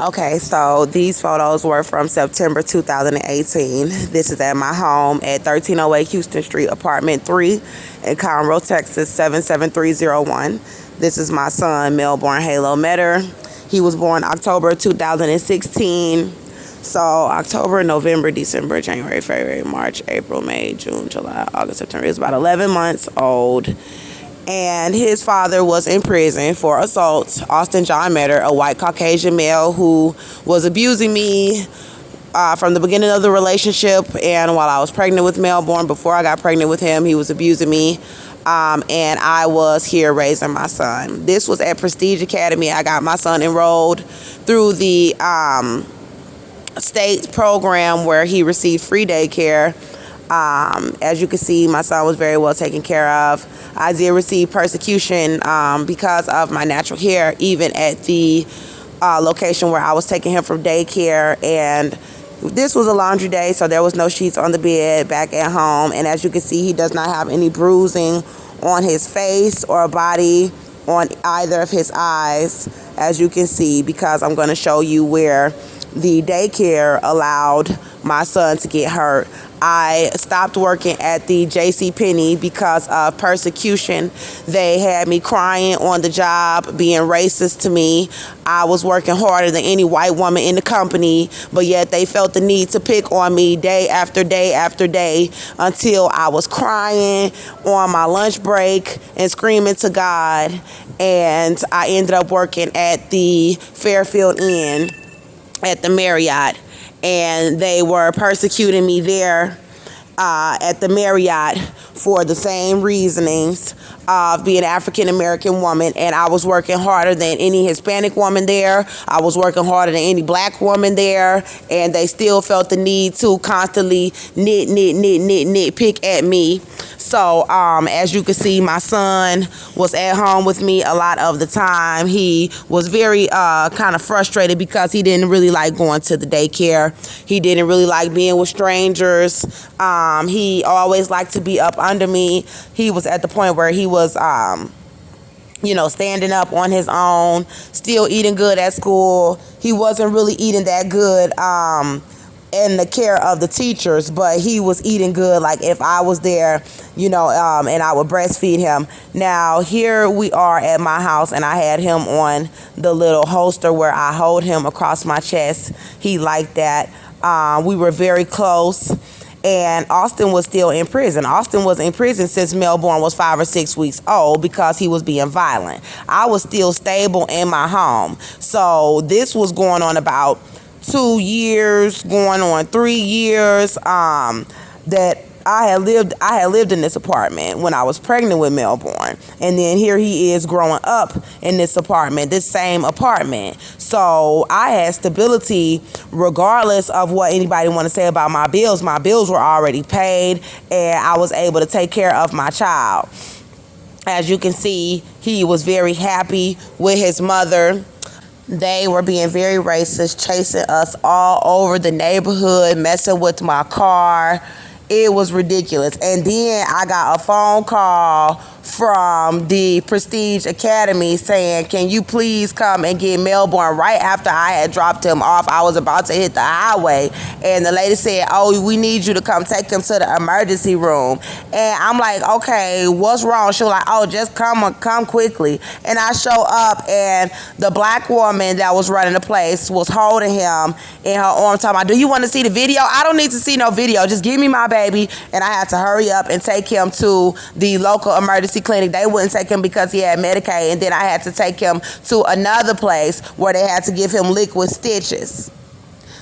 Okay, so these photos were from September 2018. This is at my home at 1308 Houston Street, apartment 3 in Conroe, Texas, 77301. This is my son, Melbourne Halo Metter. He was born October 2016. So October, November, December, January, February, March, April, May, June, July, August, September. He was about 11 months old. And his father was in prison for assault. Austin John Metter, a white Caucasian male who was abusing me from the beginning of the relationship, and while I was pregnant with Melbourne. Before I got pregnant with him, he was abusing me, and I was here raising my son. This was at Prestige Academy. I got my son enrolled through the state program where he received free daycare. As you can see, my son was very well taken care of. I did receive persecution because of my natural hair, even at the location where I was taking him from daycare. And this was a laundry day, so there was no sheets on the bed back at home. And as you can see, he does not have any bruising on his face or body, on either of his eyes, as you can see, because I'm going to show you where the daycare allowed my son to get hurt. I stopped working at the JCPenney because of persecution. They had me crying on the job, being racist to me. I was working harder than any white woman in the company, but yet they felt the need to pick on me day after day after day until I was crying on my lunch break and screaming to God. And I ended up working at the Fairfield Inn at the Marriott, and they were persecuting me there at the Marriott for the same reasonings of being an African American woman. And I was working harder than any Hispanic woman there. I was working harder than any black woman there, and they still felt the need to constantly nitpick at me. So as you can see, my son was at home with me a lot of the time. He was very kind of frustrated because he didn't really like going to the daycare. He didn't really like being with strangers. He always liked to be up under me. He was at the point where he was standing up on his own, still eating good at school. He wasn't really eating that good in the care of the teachers, but he was eating good, like if I was there, and I would breastfeed him. Now, here we are at my house, and I had him on the little holster where I hold him across my chest. He liked that. We were very close. And Austin was still in prison. Austin was in prison since Melbourne was 5 or 6 weeks old because he was being violent. I was still stable in my home. So this was going on about 2 years, going on 3 years, that I had lived in this apartment when I was pregnant with Melbourne. And then here he is growing up in this apartment, this same apartment. So I had stability regardless of what anybody want to say about my bills. My bills were already paid, and I was able to take care of my child. As you can see, he was very happy with his mother. They were being very racist, chasing us all over the neighborhood, messing with my car. It was ridiculous. And then I got a phone call from the Prestige Academy saying, can you please come and get Melbourne? Right after I had dropped him off, I was about to hit the highway, and the lady said, oh, we need you to come take him to the emergency room. And I'm like, okay, what's wrong? She was like, oh, just come quickly. And I show up, and the black woman that was running the place was holding him in her arms, talking about, do you want to see the video? I don't need to see no video. Just give me my baby. And I had to hurry up and take him to the local emergency clinic. They wouldn't take him because he had Medicaid, and then I had to take him to another place where they had to give him liquid stitches.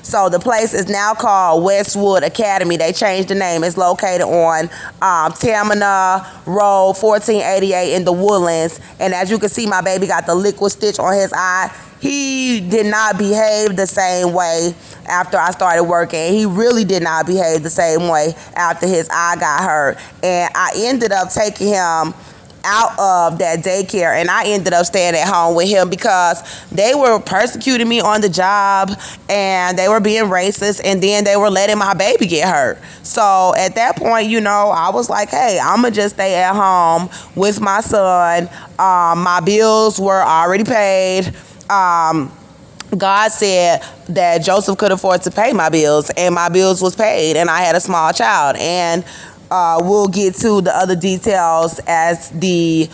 So the place is now called Westwood Academy. They changed the name. It's located on Tamina Road, 1488 in the Woodlands. And as you can see, my baby got the liquid stitch on his eye. He did not behave the same way after I started working. He really did not behave the same way after his eye got hurt. And I ended up taking him out of that daycare, and I ended up staying at home with him because they were persecuting me on the job, and they were being racist, and then they were letting my baby get hurt. So at that point, I was like, hey, I'm gonna just stay at home with my son. My bills were already paid. God said that Joseph could afford to pay my bills, and my bills was paid, and I had a small child. And we'll get to the other details as the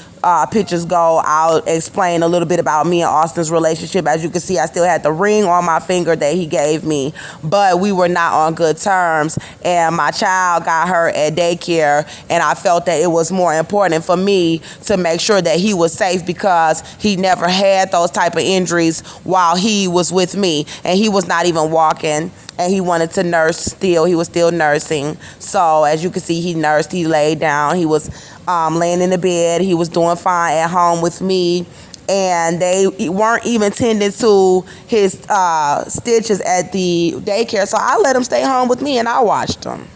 pictures go. I'll explain a little bit about me and Austin's relationship. As you can see, I still had the ring on my finger that he gave me, but we were not on good terms. And my child got hurt at daycare, and I felt that it was more important for me to make sure that he was safe, because he never had those type of injuries while he was with me, and he was not even walking, and he wanted to nurse still. He was still nursing. So as you can see, he nursed, he laid down, he was laying in the bed, he was doing fine at home with me, and they weren't even tending to his stitches at the daycare. So I let him stay home with me, and I watched him.